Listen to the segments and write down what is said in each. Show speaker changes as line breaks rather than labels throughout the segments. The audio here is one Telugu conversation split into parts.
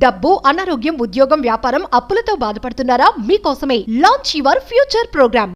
డబ్బు, అనారోగ్యం, ఉద్యోగం, వ్యాపారం, అప్పులతో బాధపడుతున్నారా? మీకోసమే లాంచ్ యువర్ ఫ్యూచర్ ప్రోగ్రామ్.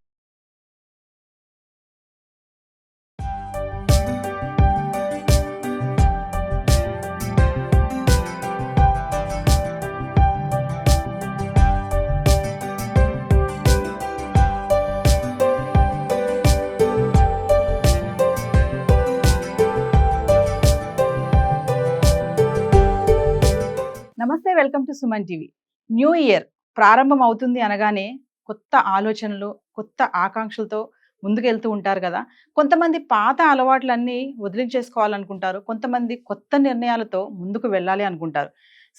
నమస్తే, welcome to Suman TV. New year ప్రారంభం అవుతుంది అనగానే కొత్త ఆలోచనలు, కొత్త ఆకాంక్షలతో ముందుకెళ్తూ ఉంటారు కదా. కొంతమంది పాత అలవాట్లన్నీ వదిలించేసుకోవాలనుకుంటారు, కొంతమంది కొత్త నిర్ణయాలతో ముందుకు వెళ్ళాలి అనుకుంటారు.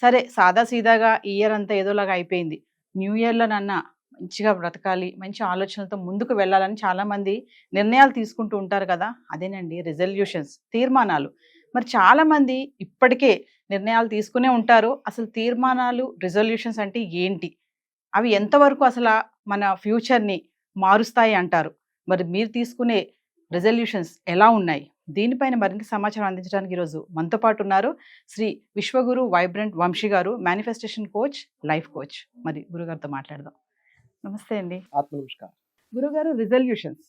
సరే, సాదాసీదాగా ఈ ఇయర్ అంతా ఏదోలాగా అయిపోయింది. న్యూ ఇయర్లో నన్న మంచిగా బ్రతకాలి, మంచి ఆలోచనలతో ముందుకు వెళ్ళాలని చాలామంది నిర్ణయాలు తీసుకుంటూ ఉంటారు కదా. అదేనండి రిజల్యూషన్స్, తీర్మానాలు. మరి చాలామంది ఇప్పటికే నిర్ణయాలు తీసుకునే ఉంటారు. అసలు తీర్మానాలు, రిజల్యూషన్స్ అంటే ఏంటి? అవి ఎంతవరకు అసలు మన ఫ్యూచర్ని మారుస్తాయి అంటారు? మరి మీరు తీసుకునే రిజల్యూషన్స్ ఎలా ఉన్నాయి? దీనిపైన మరింత సమాచారం అందించడానికి ఈరోజు మనతో పాటు ఉన్నారు శ్రీ విశ్వగురు వైబ్రెంట్ వంశీ గారు, మేనిఫెస్టేషన్ కోచ్, లైఫ్ కోచ్. మరి గురుగారితో మాట్లాడదాం. నమస్తే అండి.
నమస్కారం.
గురుగారు, రిజల్యూషన్స్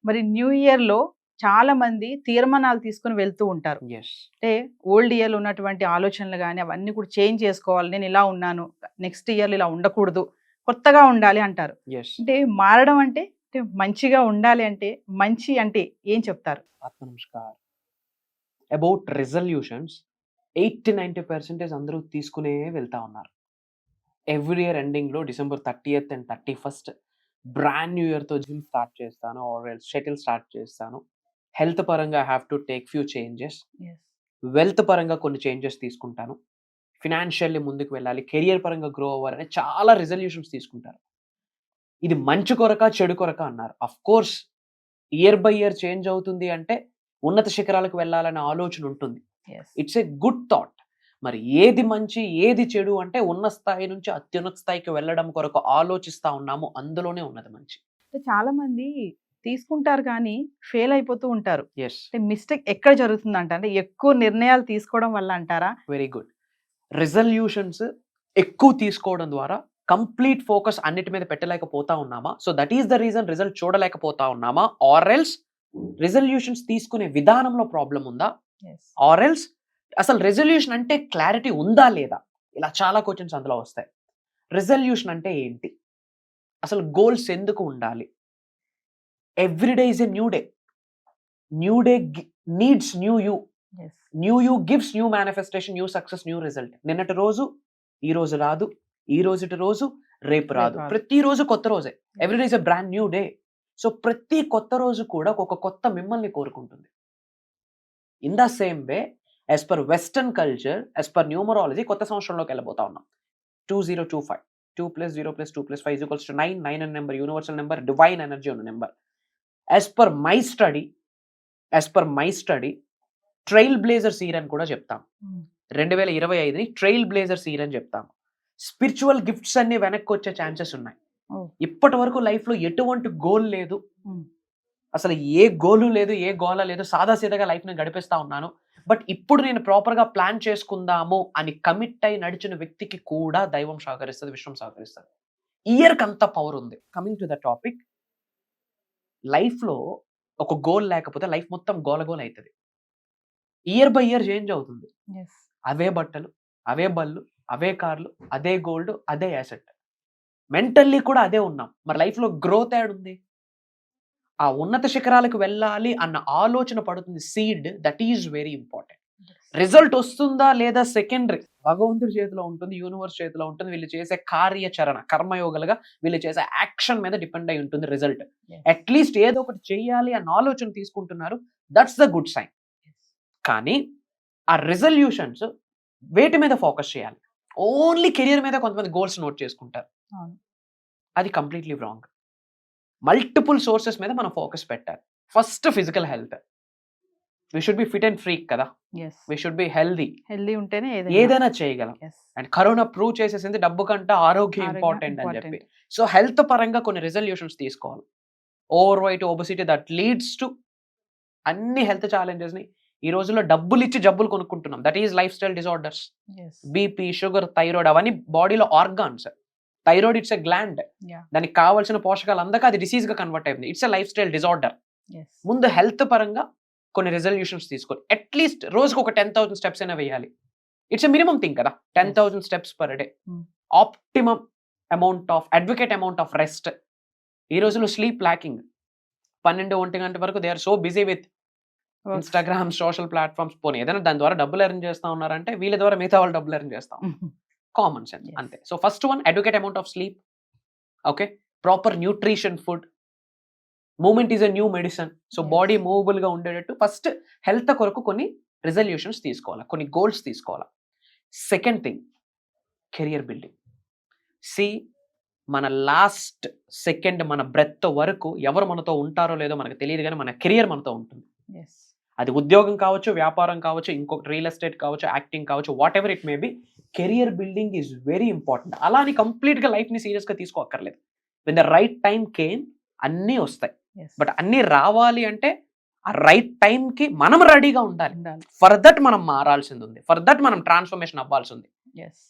మరి న్యూ ఇయర్లో చాలా మంది తీర్మానాలు తీసుకుని వెళ్తూ ఉంటారు. అంటే ఓల్డ్ ఇయర్లో ఉన్నటువంటి ఆలోచనలు కానీ అవన్నీ కూడా చేంజ్ చేసుకోవాలి, నేను ఇలా ఉన్నాను, నెక్స్ట్ ఇయర్లో ఇలా ఉండకూడదు, కొత్తగా ఉండాలి అంటారు. అంటే మారడం అంటే మంచిగా ఉండాలి అంటే, మంచి అంటే ఏం చెప్తారు?
నమస్కారం. అబౌట్ రిజల్యూషన్స్ 80-90% అందరూ తీసుకునే వెళ్తా ఉన్నారు. ఎవ్రీ ఇయర్ ఎండింగ్లో December 30th and 31st brand new ఇయర్తో జిమ్ స్టార్ట్ చేస్తాను, ఆర్ షటిల్ స్టార్ట్ చేస్తాను. హెల్త్ పరంగా have to take few changes, wealth పరంగా కొన్ని చేంజెస్ తీసుకుంటాను, ఫినాన్షియల్లీ ముందుకు వెళ్ళాలి, కెరియర్ పరంగా గ్రో అవ్వాలని చాలా రిజల్యూషన్స్ తీసుకుంటారు. ఇది మంచి కొరక చెడు కొరక అన్నారు. Of course year by year change అవుతుంది అంటే ఉన్నత శిఖరాలకు వెళ్ళాలనే ఆలోచన ఉంటుంది. It's a good thought. మరి ఏది మంచి ఏది చెడు అంటే ఉన్న స్థాయి నుంచి అత్యున్నత స్థాయికి వెళ్ళడం కొరకు ఆలోచిస్తా ఉన్నాము, అందులోనే ఉన్నది మంచి.
చాలా మంది తీసుకుంటారు కానీ ఫెయిల్ అయిపోతూ ఉంటారు. మిస్టేక్ ఎక్కడ జరుగుతుందంట, అంటే ఎక్కువ నిర్ణయాలు తీసుకోవడం వల్ల అంటారా?
Very good. రిజల్యూషన్స్ ఎక్కువ తీసుకోవడం ద్వారా కంప్లీట్ ఫోకస్ అన్నిటి మీద పెట్టలేకపోతా ఉన్నామా? So that is the reason result చూడలేకపోతా ఉన్నామా? ఆర్ ఎల్స్ రిజల్యూషన్స్ తీసుకునే విధానంలో ప్రాబ్లం ఉందా? ఆర్ ఎల్స్ అసలు రెజల్యూషన్ అంటే క్లారిటీ ఉందా లేదా? ఇలా చాలా క్వశ్చన్స్ అందులో వస్తాయి. రెజల్యూషన్ అంటే ఏంటి? అసలు గోల్స్ ఎందుకు ఉండాలి? Everyday is a new day. New day needs new you. New you gives new manifestation, new success, new result. నిన్నటి రోజు ఈ రోజు రాదు, ఈ రోజుటి రోజు రేపు రాదు, ప్రతిరోజు కొత్త రోజే. Everyday is a brand new day. So ప్రతి కొత్త రోజు కూడా ఒక కొత్త మిమ్మల్ని కోరుకుంటుంది. In the same way, as per western culture, as per numerology, కొత్త సంవత్సరంలోకి వెళ్ళబోతా ఉన్నాం. 2025, 2 + 0 + 2 + 5 = 9. 9 అనే number universal number, divine energy ఉన్న number. as per my study trailblazers year అని కూడా చెప్తాం. 2025ని ట్రైల్ బ్లేజర్స్ ఇయర్ అని చెప్తాం. స్పిరిచువల్ గిఫ్ట్స్ అన్ని వెనక్కి వచ్చే ఛాన్సెస్ ఉన్నాయి. ఇప్పటి వరకు లైఫ్ లో ఎటువంటి గోల్ లేదు, అసలు ఏ గోలు లేదు, ఏ గోల లేదు, సాదాసీదాగా లైఫ్ ని గడిపిస్తా ఉన్నాను. బట్ ఇప్పుడు నేను ప్రాపర్గా ప్లాన్ చేసుకుందాము అని కమిట్ అయి నడిచిన వ్యక్తికి కూడా దైవం సహకరిస్తుంది, విశ్వం సహకరిస్తుంది. ఇయర్కి అంత పవర్ ఉంది. కమింగ్ టు ద టాపిక్, లైఫ్లో ఒక గోల్ లేకపోతే లైఫ్ మొత్తం గోలగోల్ అవుతుంది. ఇయర్ బై ఇయర్ చేంజ్ అవుతుంది. అవే బట్టలు, అవే బళ్ళు, అవే కార్లు, అదే గోల్డ్, అదే యాసెట్. మెంటల్లీ కూడా అదే ఉన్నాం. మరి లైఫ్లో గ్రోత్ యాడ్ ఉంది. ఆ ఉన్నత శిఖరాలకు వెళ్ళాలి అన్న ఆలోచన పడుతుంది seed. That is very important. Result వస్తుందా లేదా సెకండరీ, భగవంతుడి చేతిలో ఉంటుంది, యూనివర్స్ చేతిలో ఉంటుంది. వీళ్ళు చేసే కార్యాచరణ, కర్మయోగాలుగా వీళ్ళు చేసే యాక్షన్ మీద డిపెండ్ అయి ఉంటుంది రిజల్ట్. అట్లీస్ట్ ఏదో ఒకటి చేయాలి అన్న ఆలోచన తీసుకుంటున్నారు, దట్స్ ద గుడ్ సైన్. కానీ ఆ రిజల్యూషన్స్ వేటి మీద ఫోకస్ చేయాలి? ఓన్లీ కెరియర్ మీద కొంతమంది గోల్స్ నోట్ చేసుకుంటారు. అది కంప్లీట్లీ రాంగ్. మల్టిపుల్ సోర్సెస్ మీద మనం ఫోకస్ పెట్టాలి. First physical health. We should be fit and freak కదా. వి షుడ్ బి హెల్దీ
ఉంటేనే
ఏదైనా చేయగలం. అండ్ కరోనా ప్రూవ్ చేసేసింది డబ్బు కంటే ఆరోగ్యం ఇంపార్టెంట్ అని చెప్పి. సో హెల్త్ పరంగా కొన్ని రిజల్యూషన్స్ తీసుకోవాలి. Overweight, obesity, that leads to అన్ని హెల్త్ ఛాలెంజెస్ ని ఈ రోజుల్లో డబ్బులు ఇచ్చి జబ్బులు కొనుక్కుంటున్నాం. That is lifestyle disorders. BP, sugar, thyroid అవన్నీ బాడీలో organs. Thyroid it's a gland. దానికి కావాల్సిన పోషకాలు అందక అది డిసీజ్ గా కన్వర్ట్ అయింది. It's a lifestyle disorder. ముందు హెల్త్ పరంగా కొన్ని రిజల్యూషన్స్ తీసుకొని అట్లీస్ట్ రోజుకు ఒక 10,000 స్టెప్స్ అయినా వేయాలి. ఇట్స్ ఎ మినిమం థింగ్ కదా, 10,000 steps per day. Optimum amount of adequate amount of rest. ఈ రోజుల్లో స్లీప్ ల్యాకింగ్. 12-1 గంట వరకు they are so busy with Instagram, social platforms. పోనీ ఏదైనా దాని ద్వారా డబ్బులు ఎర్న్ చేస్తా ఉన్నారంటే వీళ్ళ ద్వారా మిగతా వాళ్ళు డబ్బులు ఎర్న్ చేస్తాం. కామన్ సెన్స్ అంతే. So first one, adequate amount of sleep. Okay, proper nutrition food. Movement is a new medicine. So body movable గా ఉండేటట్టు ఫస్ట్ హెల్త్ కొరకు కొన్ని రిజల్యూషన్స్ తీసుకోవాలా, కొన్ని గోల్స్ తీసుకోవాలా. Second thing, career building. See, మన లాస్ట్ సెకండ్ మన బ్రెత్ వరకు ఎవరు మనతో ఉంటారో లేదో మనకు తెలియదు, కానీ మన కెరియర్ మనతో ఉంటుంది. అది ఉద్యోగం కావచ్చు, వ్యాపారం కావచ్చు, ఇంకొక రియల్ ఎస్టేట్ కావచ్చు, యాక్టింగ్ కావచ్చు, whatever it may be, career building is very important. అలా అని కంప్లీట్ గా లైఫ్ ని సీరియస్ గా తీసుకోక్కర్లేదు. When the right time came అన్నీ వస్తాయి. బట్ అన్నీ రావాలి అంటే ఆ రైట్ టైం కి మనం రెడీగా ఉండాలి. ఫర్ దట్ మనం మారాల్సింది ఉంది, ఫర్ దట్ మనం ట్రాన్స్ఫర్మేషన్ అవ్వాల్సి ఉంది.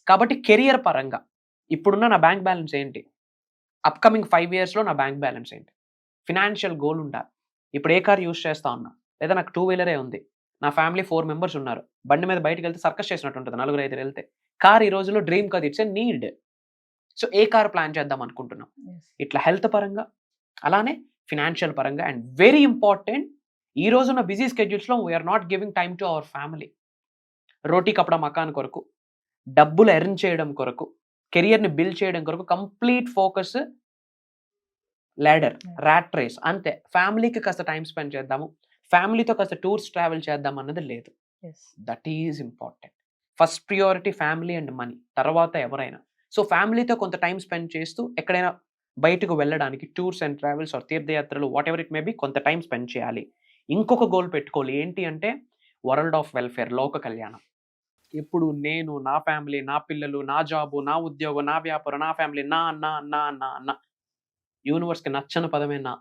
కాబట్టి కెరియర్ పరంగా ఇప్పుడున్న నా బ్యాంక్ బ్యాలెన్స్ ఏంటి, అప్కమింగ్ 5 years లో నా బ్యాంక్ బ్యాలెన్స్ ఏంటి, ఫినాన్షియల్ గోల్ ఉండాలి. ఇప్పుడు ఏ కార్ యూస్ చేస్తా ఉన్నా, లేదా నాకు 2-wheeler ఉంది, నా ఫ్యామిలీ 4 members ఉన్నారు, బండి మీద బయటకు వెళ్తే సర్కస్ చేసినట్టు ఉంటుంది 4-5 వెళ్తే. కార్ ఈ రోజుల్లో డ్రీమ్ కాదు, it's a need. So A car plan చేద్దాం అనుకుంటున్నాం. ఇట్లా హెల్త్ పరంగా, అలానే ఫినాన్షియల్ పరంగా. అండ్ వెరీ ఇంపార్టెంట్, ఈ రోజున్న బిజీ స్కెడ్యూల్స్లో we are not giving time to our family. రోటీ కపడా మకాన్ కొరకు, డబ్బులు ఎర్న్ చేయడం కొరకు, కెరియర్ని బిల్డ్ చేయడం కొరకు complete focus ladder, rat race అంతే. ఫ్యామిలీకి కాస్త టైం స్పెండ్ చేద్దాము, ఫ్యామిలీతో కాస్త టూర్స్ ట్రావెల్ చేద్దాం అన్నది లేదు. That is important. First priority family and money, తర్వాత ఎవరైనా. సో ఫ్యామిలీతో కొంత టైం స్పెండ్ చేస్తూ ఎక్కడైనా బయటకు వెళ్ళడానికి టూర్స్ అండ్ ట్రావెల్స్ ఆర్ తీర్థయాత్రలు what ever it may B కొంత టైం స్పెండ్ చేయాలి. ఇంకొక గోల్ పెట్టుకోవాలి, ఏంటి అంటే వరల్డ్ ఆఫ్ వెల్ఫేర్, లోక కళ్యాణం. ఇప్పుడు నేను, నా ఫ్యామిలీ, నా పిల్లలు, నా జాబు, నా ఉద్యోగం, నా వ్యాపారం, నా ఫ్యామిలీ, నా అన్న అన్న అన్న అన్న. యూనివర్స్కి నచ్చని పదమే నా.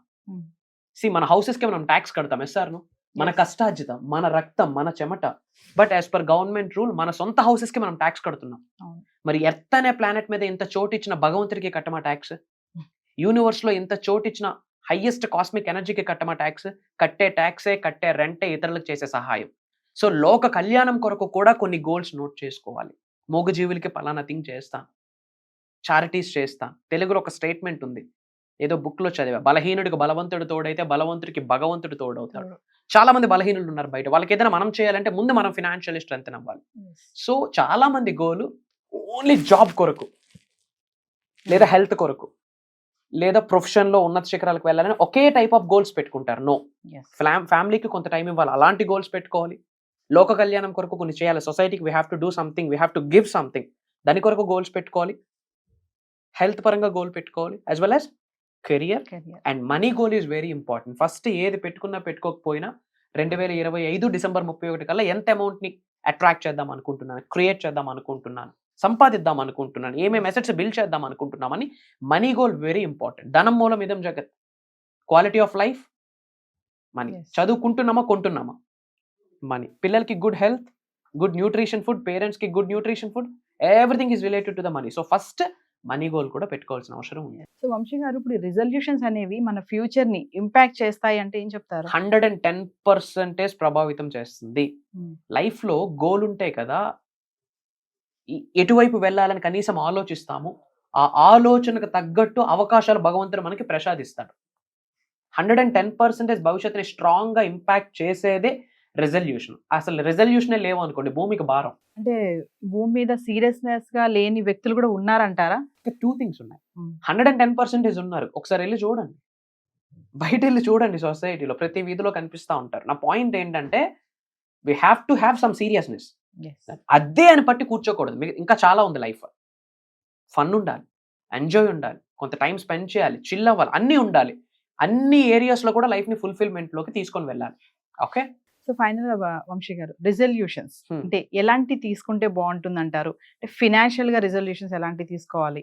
సి, మన హౌసెస్కి మనం ట్యాక్స్ కడతాం, ఎస్ఆర్ను, మన కష్టార్జితం, మన రక్తం, మన చెమట. But as per government rule మన సొంత హౌసెస్కి మనం ట్యాక్స్ కడుతున్నాం. మరి ఎర్త్ అనే ప్లానెట్ మీద ఇంత చోటు ఇచ్చిన భగవంతుడికి కట్టమా ట్యాక్స్? యూనివర్స్ లో ఇంత చోటు ఇచ్చిన హైయెస్ట్ కాస్మిక్ ఎనర్జీకి కట్టమా ట్యాక్స్? కట్టే ట్యాక్సే, కట్టే రెంటే ఇతరులకు చేసే సహాయం. సో లోక కళ్యాణం కొరకు కూడా కొన్ని గోల్స్ నోట్ చేసుకోవాలి. మూగజీవులకి పలానా థింగ్ చేస్తాను, చారిటీస్ చేస్తాను. తెలుగులో ఒక స్టేట్మెంట్ ఉంది, ఏదో బుక్ లో చదివా, బలహీనుడికి బలవంతుడు తోడైతే బలవంతుడికి భగవంతుడు తోడవుతాడు. చాలా మంది బలహీనులు ఉన్నారు బయట, వాళ్ళకి ఏదైనా మనం చేయాలంటే ముందు మనం ఫినాన్షియల్ స్ట్రెంత్ అవ్వాలి. సో చాలా మంది గోలు ఓన్లీ జాబ్ కొరకు, లేదా హెల్త్ కొరకు, లేదా ప్రొఫెషన్ లో ఉన్నత శిఖరాలకు వెళ్ళాలని ఒకే టైప్ ఆఫ్ గోల్స్ పెట్టుకుంటారు. నో, ఫ్యామిలీకి కొంత టైం ఇవ్వాలి, అలాంటి గోల్స్ పెట్టుకోవాలి. లోక కళ్యాణం కొరకు కొన్ని చేయాలి, సొసైటీకి we have to do something, we have to give something, దాని కొరకు గోల్స్ పెట్టుకోవాలి. హెల్త్ పరంగా గోల్ పెట్టుకోవాలి, as well as career and money goal is very important. First ఏది పెట్టుకున్నా పెట్టుకోకపోయినా 2025 December 31 కల్లా ఎంత అమౌంట్ ని అట్రాక్ట్ చేద్దాం అనుకుంటున్నాను, క్రియేట్ చేద్దాం అనుకుంటున్నాను, సంపాదిద్దాం అనుకుంటున్నాను, ఏమేమి అసెట్స్ బిల్డ్ చేద్దాం అనుకుంటున్నామని మనీ గోల్ వెరీ ఇంపార్టెంట్. ధనం మూలం ఇదం జగత్. Quality of life money. చదువుకుంటున్నామా, కొంటున్నామా, మనీ. పిల్లలకి good health, good nutrition food, parents కి good nutrition food, everything is related to the money. So first money goal కూడా పెట్టుకోవాల్సిన అవసరం ఉంది.
సో వంశీ గారు, ఇప్పుడు రిజల్యూషన్స్ అనేవి మన ఫ్యూచర్ ని ఇంపాక్ట్ చేస్తాయి అంటే ఏం చెప్తారు?
110% ప్రభావితం చేస్తుంది. లైఫ్ లో గోల్ ఉంటే కదా ఎటువైపు వెళ్ళాలని కనీసం ఆలోచిస్తాము, ఆ ఆలోచనకు తగ్గట్టు అవకాశాలు భగవంతుడు మనకి ప్రసాదిస్తాడు. 110% భవిష్యత్తుని స్ట్రాంగ్ గా ఇంపాక్ట్ చేసేదే రెజల్యూషన్. అసలు రెజల్యూషనే లేవు అనుకోండి, భూమికి భారం.
అంటే భూమి మీద సీరియస్నెస్ గా లేని వ్యక్తులు కూడా ఉన్నారంటారా?
2 things ఉన్నాయి. 110% ఉన్నారు, ఒకసారి వెళ్ళి చూడండి, బయట వెళ్ళి చూడండి, సొసైటీలో ప్రతి వీధిలో కనిపిస్తూ ఉంటారు. నా పాయింట్ ఏంటంటే we have to have some seriousness. అదే అని పట్టి కూర్చోకూడదు. ఇంకా చాలా ఉంది లైఫ్. ఫన్ ఉండాలి, ఎంజాయ్ ఉండాలి, కొంత టైం స్పెండ్ చేయాలి, చిల్ అవ్వాలి, అన్నీ ఉండాలి. అన్ని ఏరియాస్ లో కూడా లైఫ్ ని ఫుల్ఫిల్మెంట్ లోకి తీసుకొని వెళ్ళాలి. ఓకే,
సో ఫైనల్ గా వంశీ గారు, రిజల్యూషన్స్ అంటే ఎలాంటి తీసుకుంటే బాగుంటుంది అంటారు? అంటే ఫినాన్షియల్ గా రిజల్యూషన్స్ ఎలాంటి తీసుకోవాలి?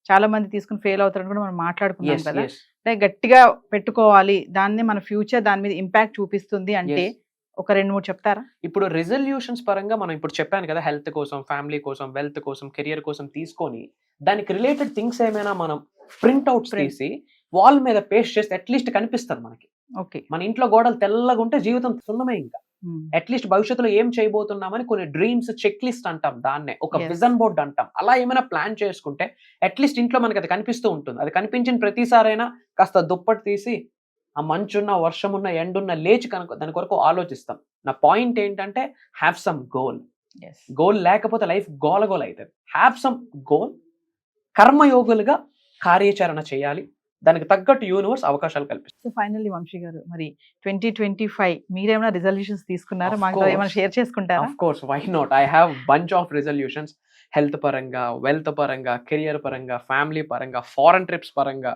చాలా మంది తీసుకుని ఫెయిల్ అవుతారని కూడా మనం మాట్లాడుకున్నాం కదా. అంటే గట్టిగా పెట్టుకోవాలి, దాన్ని మన ఫ్యూచర్ దాని మీద ఇంపాక్ట్ చూపిస్తుంది అంటే ఒక 2-3 చెప్తారా?
ఇప్పుడు రిజల్యూషన్స్ పరంగా మనం ఇప్పుడు చెప్పాను కదా, హెల్త్ కోసం, ఫ్యామిలీ కోసం, వెల్త్ కోసం, కెరియర్ కోసం తీసుకొని దానికి రిలేటెడ్ థింగ్స్ ఏమైనా మనం ప్రింట్అవుట్స్ తీసి వాల్ మీద పేస్ట్ చేస్తే అట్లీస్ట్ కనిపిస్తుంది మనకి.
ఓకే.
మన ఇంట్లో గోడలు తెల్లగా ఉంటే జీవితం సున్నమే. ఇంకా అట్లీస్ట్ భవిష్యత్తులో ఏం చేయబోతున్నామని కొన్ని డ్రీమ్స్ చెక్ లిస్ట్ అంటాం, దాన్నే ఒక
Yes.
విజన్ బోర్డ్ అంటాం. అలా ఏమైనా ప్లాన్ చేసుకుంటే అట్లీస్ట్ ఇంట్లో మనకి అది కనిపిస్తూ ఉంటుంది. అది కనిపించిన ప్రతిసారైనా కాస్త దుప్పటి తీసి ఆ మంచున్న, వర్షమున్న, ఎండున్న లేచి కనుక దాని కొరకు ఆలోచిస్తాం. నా పాయింట్ ఏంటంటే have some goal.
Yes.
Goal లేకపోతే లైఫ్ గోలగోల అవుతుంది. Have some goal. కర్మయోగులుగా కార్యాచరణ చేయాలి. దానికి తగ్గట్టు యూనివర్స్ అవకాశాలు కల్పిస్తుంది.
సో ఫైనల్లీ వంశీ గారు, మరి 2025 మీరేమైనా రిజల్యూషన్స్ తీసుకున్నారా?
Of
మాకు
course.
ఏమైనా షేర్ చేసుకుంటారా?
Of course, why not? I have bunch of resolutions. Health పరంగా, వెల్త్ పరంగా, కెరియర్ పరంగా, ఫ్యామిలీ పరంగా, ఫారెన్ ట్రిప్స్ పరంగా,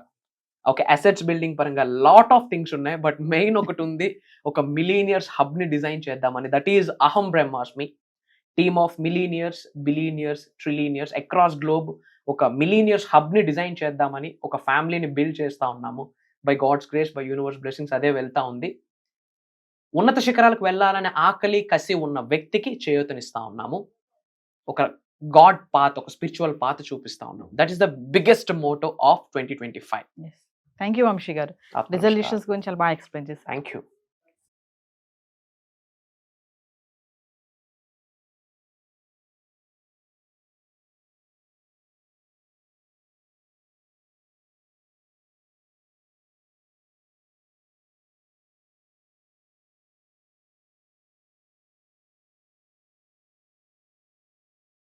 ఓకే, అసెట్స్ బిల్డింగ్ పరంగా లాట్ ఆఫ్ థింగ్స్ ఉన్నాయి. బట్ మెయిన్ ఒకటి ఉంది, ఒక మిలీనియర్స్ హబ్ ని డిజైన్ చేద్దామని. దట్ ఈజ్ అహం బ్రహ్మాస్మి. Team of millionaires, billionaires, trillionaires across globe ఒక మిలీనియర్స్ హబ్ ని డిజైన్ చేద్దామని ఒక ఫ్యామిలీని బిల్డ్ చేస్తా ఉన్నాము. By God's grace, by universe blessings అదే వెళ్తా ఉంది. ఉన్నత శిఖరాలకు వెళ్ళాలనే ఆకలి, కసి ఉన్న వ్యక్తికి చేయూతనిస్తా ఉన్నాము. ఒక గాడ్ పాత్, ఒక స్పిరిచువల్ పాత్ చూపిస్తా ఉన్నాం. That is the biggest motto of 2025.
Thank you Vamshi garu. Resolutions గురించి చాలా బాగా ఎక్స్ప్లెయిన్ చేశారు.
Thank you.